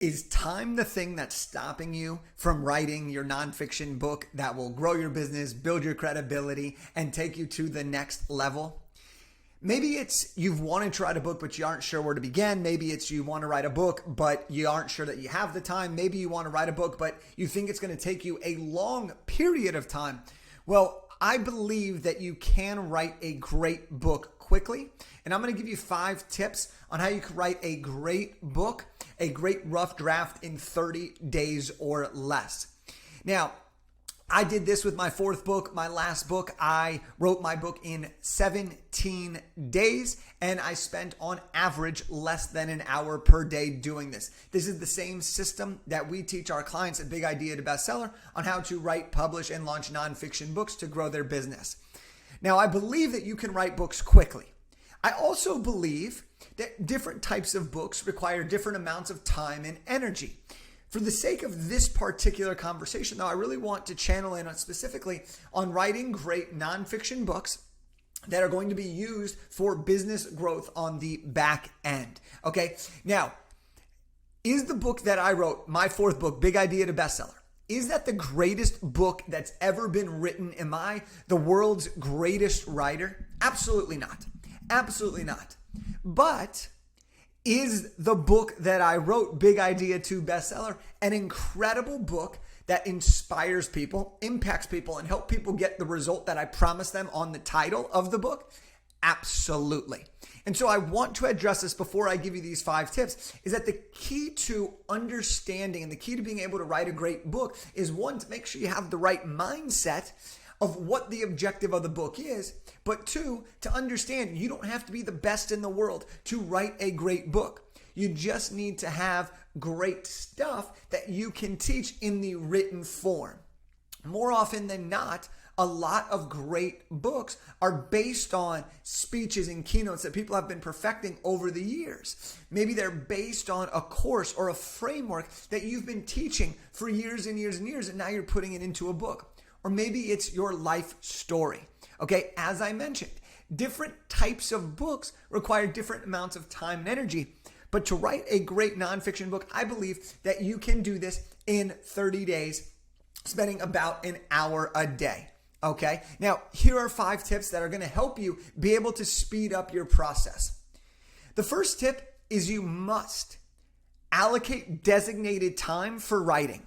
Is time the thing that's stopping you from writing your nonfiction book that will grow your business, build your credibility, and take you to the next level? Maybe it's you've wanted to write a book, but you aren't sure where to begin. Maybe it's you want to write a book, but you aren't sure that you have the time. Maybe you want to write a book, but you think it's going to take you a long period of time. Well, I believe that you can write a great book quickly. And I'm going to give you 5 tips on how you can write a great book, a great rough draft in 30 days or less. Now, I did this with my 4th book, my last book. I wrote my book in 17 days, and I spent on average less than an hour per day doing this. This is the same system that we teach our clients at Big Idea to Bestseller on how to write, publish, and launch nonfiction books to grow their business. Now, I believe that you can write books quickly. I also believe that different types of books require different amounts of time and energy. For the sake of this particular conversation, though, I really want to channel in on specifically on writing great nonfiction books that are going to be used for business growth on the back end. Okay, now, is the book that I wrote, my 4th book, Big Idea to Bestseller, is that the greatest book that's ever been written? Am I the world's greatest writer? Absolutely not. Absolutely not. But is the book that I wrote, Big Idea to Bestseller, an incredible book that inspires people, impacts people, and help people get the result that I promised them on the title of the book? Absolutely. And so I want to address this before I give you these 5 tips, is that the key to understanding and the key to being able to write a great book is, 1, to make sure you have the right mindset of what the objective of the book is, but 2, to understand you don't have to be the best in the world to write a great book. You just need to have great stuff that you can teach in the written form. More often than not, a lot of great books are based on speeches and keynotes that people have been perfecting over the years. Maybe they're based on a course or a framework that you've been teaching for years and years and years, and now you're putting it into a book. Or maybe it's your life story. Okay, as I mentioned, different types of books require different amounts of time and energy. But to write a great nonfiction book, I believe that you can do this in 30 days, spending about an hour a day. Okay, now here are 5 tips that are going to help you be able to speed up your process. The first tip is you must allocate designated time for writing.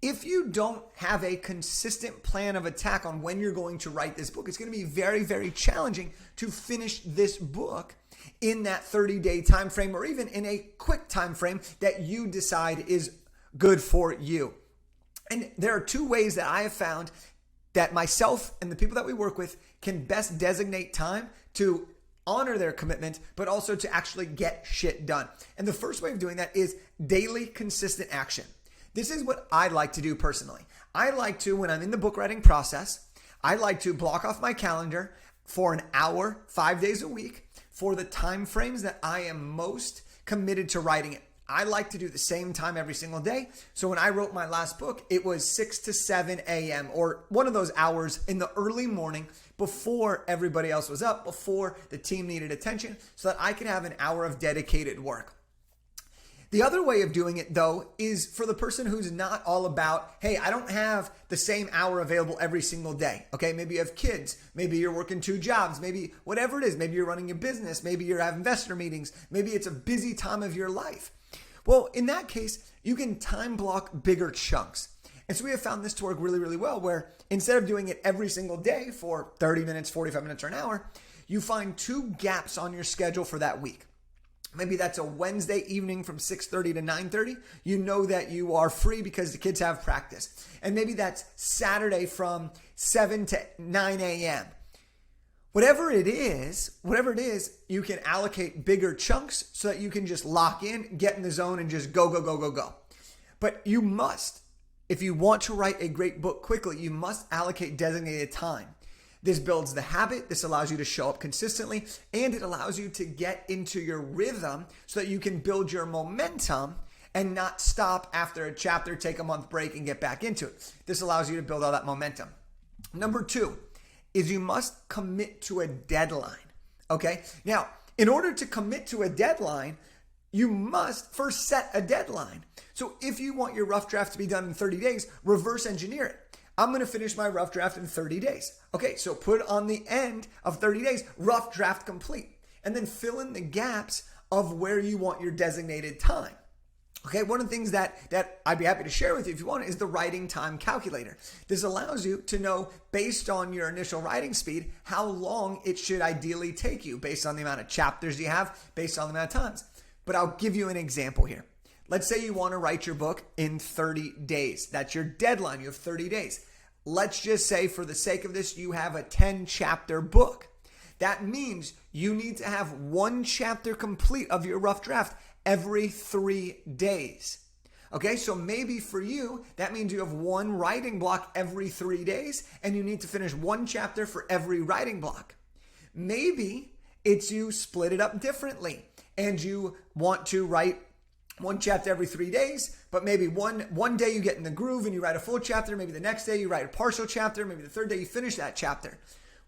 If you don't have a consistent plan of attack on when you're going to write this book, it's going to be very, very challenging to finish this book in that 30-day time frame, or even in a quick time frame that you decide is good for you. And there are 2 ways that I have found that myself and the people that we work with can best designate time to honor their commitment, but also to actually get shit done. And the first way of doing that is daily consistent action. This is what I like to do personally. I like to, when I'm in the book writing process, I like to block off my calendar for an hour, 5 days a week, for the time frames that I am most committed to writing it. I like to do the same time every single day. So when I wrote my last book, it was 6 to 7 a.m. or one of those hours in the early morning before everybody else was up, before the team needed attention, so that I could have an hour of dedicated work. The other way of doing it, though, is for the person who's not all about, hey, I don't have the same hour available every single day. Okay, maybe you have kids. Maybe you're working 2 jobs. Maybe whatever it is. Maybe you're running a business. Maybe you're having investor meetings. Maybe it's a busy time of your life. Well, in that case, you can time block bigger chunks. And so we have found this to work really, really well, where instead of doing it every single day for 30 minutes, 45 minutes, or an hour, you find 2 gaps on your schedule for that week. Maybe that's a Wednesday evening from 6:30 to 9:30. You know that you are free because the kids have practice. And maybe that's Saturday from 7 to 9 a.m. Whatever it is, you can allocate bigger chunks so that you can just lock in, get in the zone, and just go, go, go, go, go. But you must, if you want to write a great book quickly, you must allocate designated time. This builds the habit. This allows you to show up consistently, and it allows you to get into your rhythm so that you can build your momentum and not stop after a chapter, take a month break, and get back into it. This allows you to build all that momentum. Number 2 is you must commit to a deadline. Okay? Now, in order to commit to a deadline, you must first set a deadline. So if you want your rough draft to be done in 30 days, reverse engineer it. I'm going to finish my rough draft in 30 days. Okay, so put on the end of 30 days, rough draft complete. And then fill in the gaps of where you want your designated time. Okay, one of the things that I'd be happy to share with you if you want is the writing time calculator. This allows you to know, based on your initial writing speed, how long it should ideally take you based on the amount of chapters you have, based on the amount of times. But I'll give you an example here. Let's say you want to write your book in 30 days. That's your deadline. You have 30 days. Let's just say, for the sake of this, you have a 10-chapter book. That means you need to have one chapter complete of your rough draft every 3 days. Okay, so maybe for you, that means you have one writing block every 3 days, and you need to finish one chapter for every writing block. Maybe it's you split it up differently, and you want to write one chapter every 3 days, but maybe one day you get in the groove and you write a full chapter, maybe the next day you write a partial chapter, maybe the third day you finish that chapter.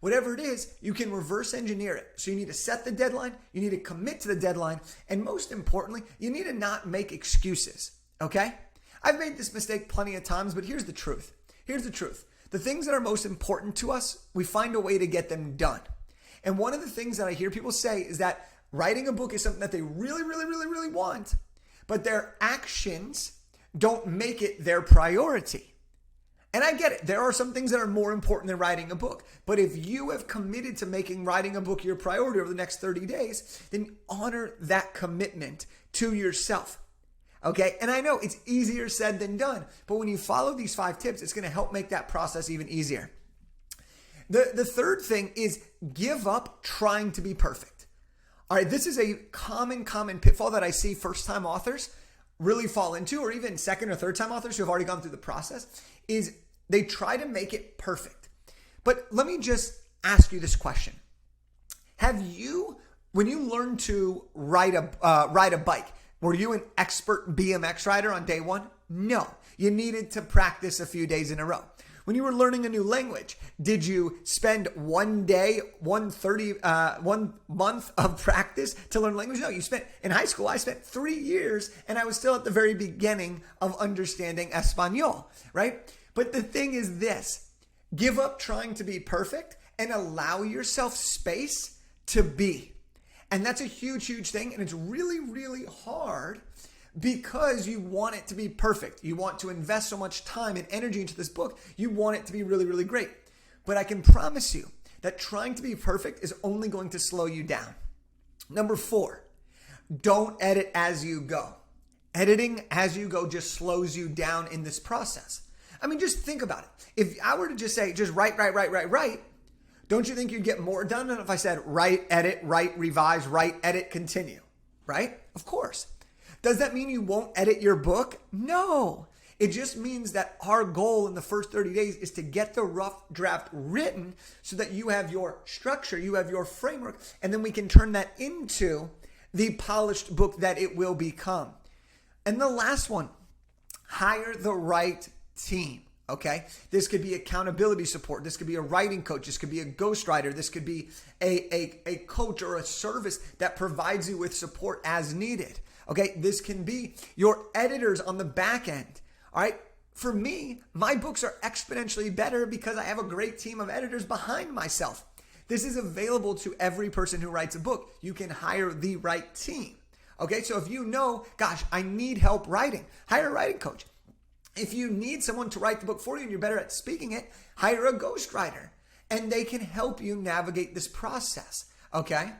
Whatever it is, you can reverse engineer it. So you need to set the deadline, you need to commit to the deadline, and most importantly, you need to not make excuses, okay? I've made this mistake plenty of times, but here's the truth. Here's the truth. The things that are most important to us, we find a way to get them done. And one of the things that I hear people say is that writing a book is something that they really, really, really, really want, but their actions don't make it their priority. And I get it. There are some things that are more important than writing a book. But if you have committed to making writing a book your priority over the next 30 days, then honor that commitment to yourself. Okay? And I know it's easier said than done. But when you follow these 5 tips, it's going to help make that process even easier. The third thing is give up trying to be perfect. All right, this is a common pitfall that I see first-time authors really fall into, or even second or third-time authors who have already gone through the process, is they try to make it perfect. But let me just ask you this question. Have you, when you learned to ride a bike, were you an expert BMX rider on day one? No. You needed to practice a few days in a row. When you were learning a new language, did you spend one month of practice to learn language? No, in high school, I spent 3 years and I was still at the very beginning of understanding Espanol, right? But the thing is this, give up trying to be perfect and allow yourself space to be. And that's a huge, huge thing. And it's really, really hard because you want it to be perfect. You want to invest so much time and energy into this book. You want it to be really, really great. But I can promise you that trying to be perfect is only going to slow you down. Number 4, don't edit as you go. Editing as you go just slows you down in this process. I mean, just think about it. If I were to just say, just write, don't you think you'd get more done than if I said write, edit, write, revise, write, edit, continue, right? Of course. Does that mean you won't edit your book? No. It just means that our goal in the first 30 days is to get the rough draft written so that you have your structure, you have your framework, and then we can turn that into the polished book that it will become. And the last one, hire the right team. Okay, this could be accountability support. This could be a writing coach. This could be a ghostwriter. This could be a coach or a service that provides you with support as needed. Okay, this can be your editors on the back end. All right, for me, my books are exponentially better because I have a great team of editors behind myself. This is available to every person who writes a book. You can hire the right team. Okay, so if you know, gosh, I need help writing, hire a writing coach. If you need someone to write the book for you and you're better at speaking it, hire a ghostwriter and they can help you navigate this process. Okay?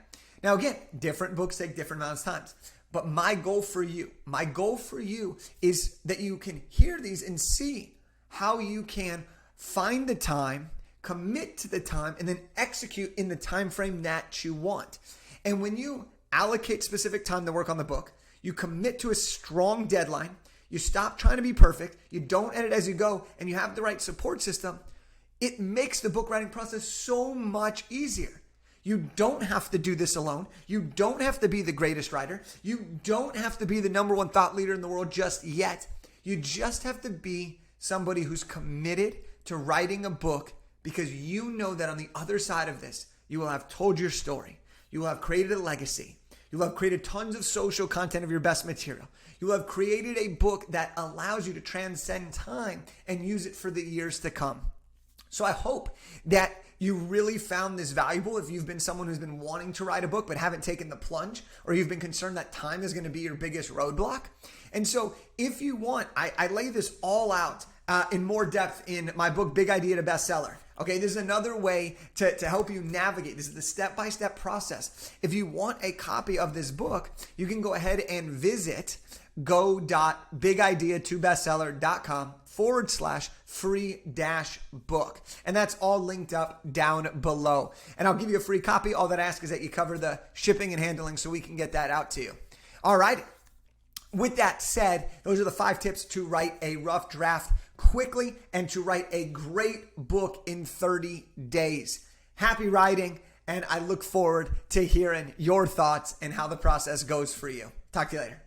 Now again, different books take different amounts of time. But my goal for you is that you can hear these and see how you can find the time, commit to the time, and then execute in the time frame that you want. And when you allocate specific time to work on the book, you commit to a strong deadline, you stop trying to be perfect, you don't edit as you go, and you have the right support system, it makes the book writing process so much easier. You don't have to do this alone. You don't have to be the greatest writer. You don't have to be the number one thought leader in the world just yet. You just have to be somebody who's committed to writing a book because you know that on the other side of this, you will have told your story. You will have created a legacy. You'll have created tons of social content of your best material. You'll have created a book that allows you to transcend time and use it for the years to come. So I hope that you really found this valuable. If you've been someone who's been wanting to write a book but haven't taken the plunge, or you've been concerned that time is going to be your biggest roadblock. And so if you want, I lay this all out in more depth in my book, Big Idea to Bestseller. Okay, this is another way to help you navigate. This is the step-by-step process. If you want a copy of this book, you can go ahead and visit go.bigideatobestseller.com/free-book. And that's all linked up down below. And I'll give you a free copy. All that I ask is that you cover the shipping and handling so we can get that out to you. All right. With that said, those are the 5 tips to write a rough draft quickly and to write a great book in 30 days. Happy writing, and I look forward to hearing your thoughts and how the process goes for you. Talk to you later.